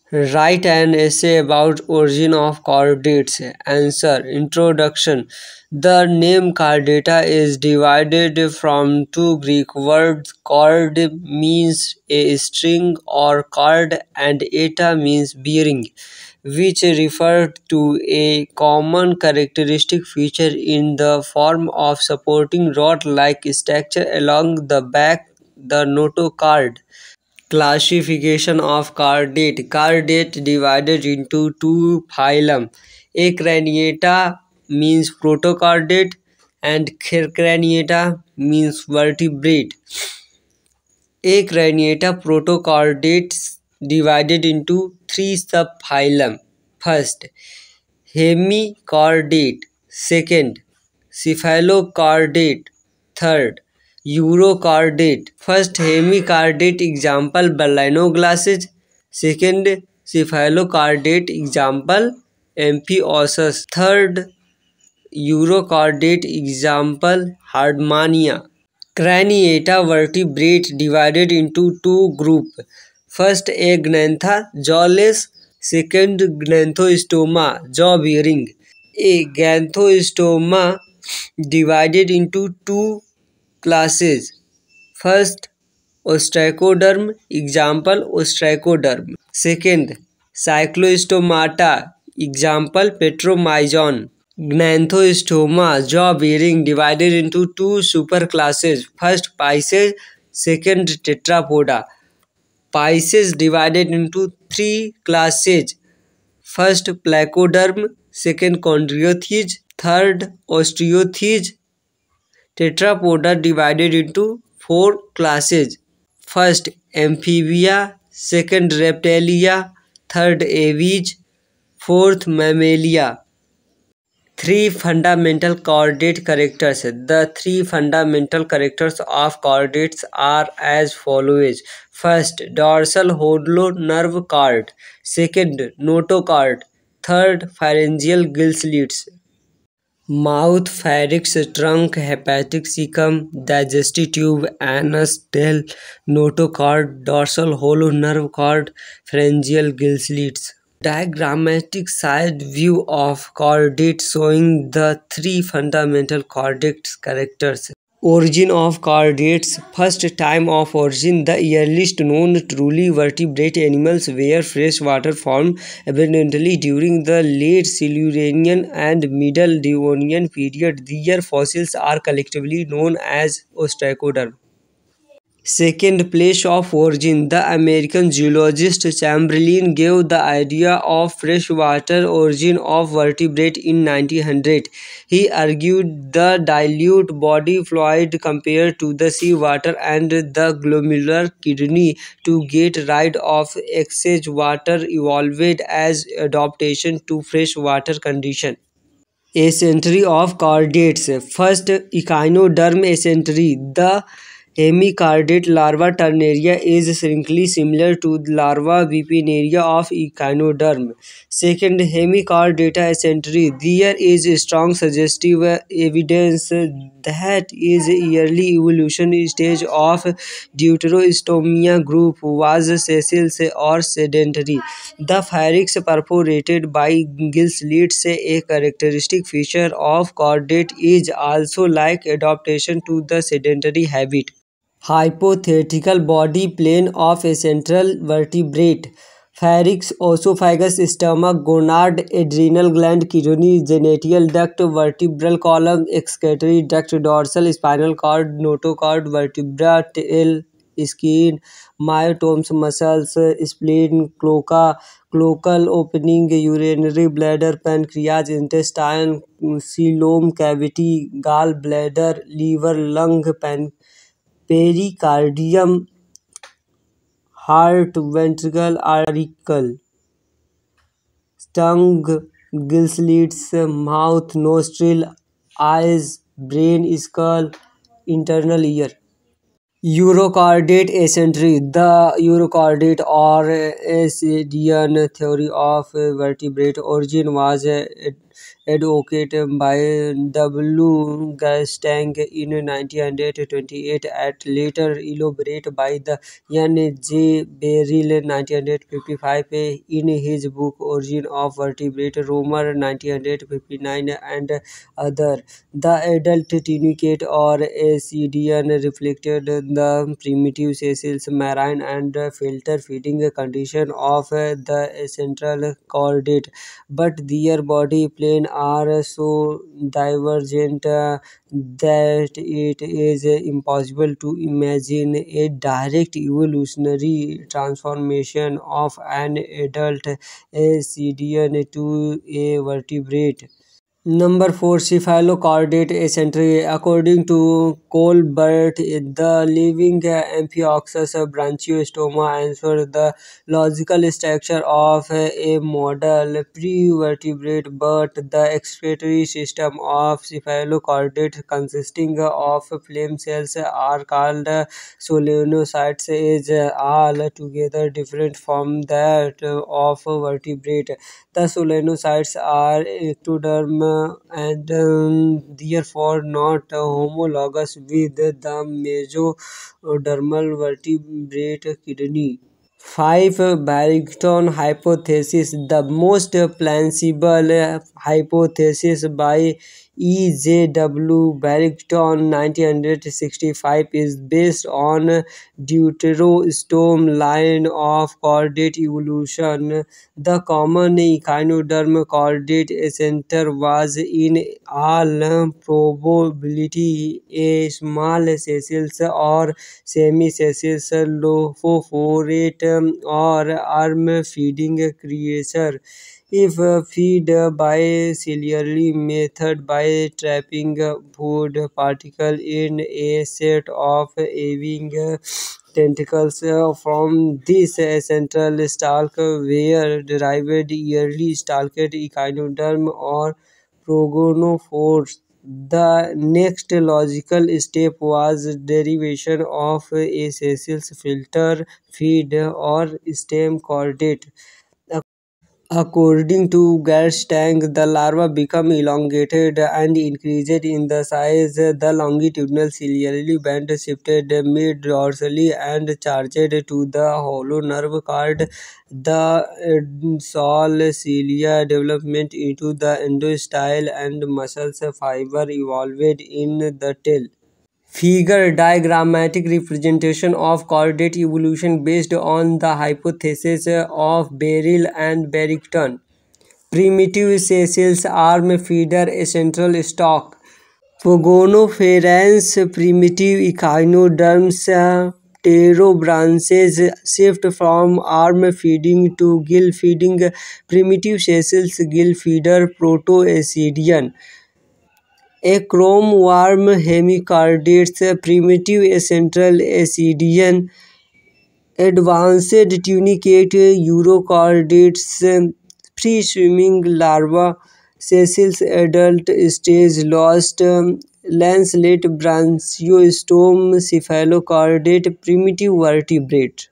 Write an essay about origin of chordates. Answer. Introduction. The name chordata is divided from two Greek words. Chord means a string or chord and eta means bearing, which refer to a common characteristic feature in the form of supporting rod-like structure along the back, the notochord. Classification of chordate. Chordate divided into two phylum. Acraniata means protochordate and Cercraniata means vertebrate. Acraniata protochordates divided into three subphylum. First, hemichordate. Second, cephalochordate. Third, urochordate. First, hemichordate example Ballinoglasses. Second, cephalochordate example Amphiosas. Third, urochordate example Hardmania. Craniata vertebrate divided into two groups. First, Agnantha jawless. Second, Gnathostoma jaw bearing. A Gnathostoma divided into two classes. First, ostracoderm example ostracoderm. Second, cyclostomata example petromyzon. Gnathostoma jaw-bearing divided into two superclasses. First, Pisces. Second, Tetrapoda. Pisces divided into three classes. First, Placoderm. Second, Chondriothece. Third, Osteothece. Tetrapoda divided into four classes. First, Amphibia. Second, Reptilia. Third, Aves. Fourth, Mammalia. Three fundamental chordate characters. The three fundamental characters of chordates are as follows. First, dorsal hollow nerve cord. Second, notochord. Third, pharyngeal gill slits. Mouth, pharynx, trunk, hepatic cecum, digestive tube, anus, tail, notochord, dorsal hollow nerve cord, pharyngeal gill slits. Diagrammatic side view of chordate showing the three fundamental chordate characters. Origin of chordates. First time of origin. The earliest known truly vertebrate animals were freshwater formed abundantly during the late Silurian and Middle Devonian period. Their fossils are collectively known as Ostracoderm. Second place of origin. The American geologist Chamberlain gave the idea of freshwater origin of vertebrate in 1900. He argued the dilute body fluid compared to the seawater and the glomerular kidney to get rid of excess water evolved as adaptation to freshwater condition. Acentery of chordates. First, echinoderm acentery. The hemichordate larva ternaria is shrinkly similar to the larva bipinnarea of echinoderm. Second, hemichordata acentery. There is strong suggestive evidence that is early evolution stage of Deuterostomia group was sessile or sedentary. The pharynx perforated by gill slits, a characteristic feature of chordate, is also like adaptation to the sedentary habit. Hypothetical body plan of a central vertebrate. Pharynx, esophagus, stomach, gonad, adrenal gland, kidney, genital duct, vertebral column, excretory duct, dorsal spinal cord, notochord, vertebra, tail, skin, myotomes, muscles, spleen, cloaca, cloacal opening, urinary bladder, pancreas, intestine, coelom cavity, gall bladder, liver, lung, pericardium, heart, ventricle, auricle, tongue, gill slits, mouth, nostril, eyes, brain, skull, internal ear. Urochordate acentery. The urochordate or Ascidian theory of vertebrate origin was advocated by W. Gerstang in 1928 and later elaborated by the N. J. Beryl 1955 in his book Origin of Vertebrate Romer 1959 and other. The adult tunicate or ascidian reflected the primitive sessile, marine and filter feeding condition of the central chordate, but their body plan are so divergent that it is impossible to imagine a direct evolutionary transformation of an adult ascidian to a vertebrate. Number 4. Cephalochordate acentery. According to Colbert, the living Amphioxus branchiostoma answers the logical structure of a model pre-vertebrate, but the excretory system of cephalochordate consisting of flame cells are called solenocytes is altogether different from that of vertebrate. The solenocytes are ectoderm and therefore not homologous with the mesodermal vertebrate kidney. 5. Barrington hypothesis. The most plausible hypothesis by E. J. W. Barrington 1965 is based on deuterostome line of chordate evolution. The common echinoderm chordate center was in all probability a small sessile or semi-sessile lophophorate or arm-feeding creature. If fed by ciliary method by trapping food particle in a set of aving tentacles from this central stalk were derived early stalked echinoderm or progonophores. The next logical step was derivation of a sessile filter feed or stem chordate. According to Gerstang, the larva become elongated and increased in the size. The longitudinal ciliary band shifted mid-dorsally and charged to the hollow nerve cord. The sol cilia development into the endostyle and muscles fiber evolved in the tail. Figure diagrammatic representation of chordate evolution based on the hypothesis of Beryl and Barrington. Primitive sessile arm feeder a central stalk. Pogonoferens primitive echinoderms pterobranches shift from arm feeding to gill feeding. Primitive sessile gill feeder proto-ascidian. A chrome worm hemichordates primitive central ascidian. Advanced tunicate urochordates free-swimming larva. Sessile adult stage lost lanceolate branchiostome cephalochordate primitive vertebrate.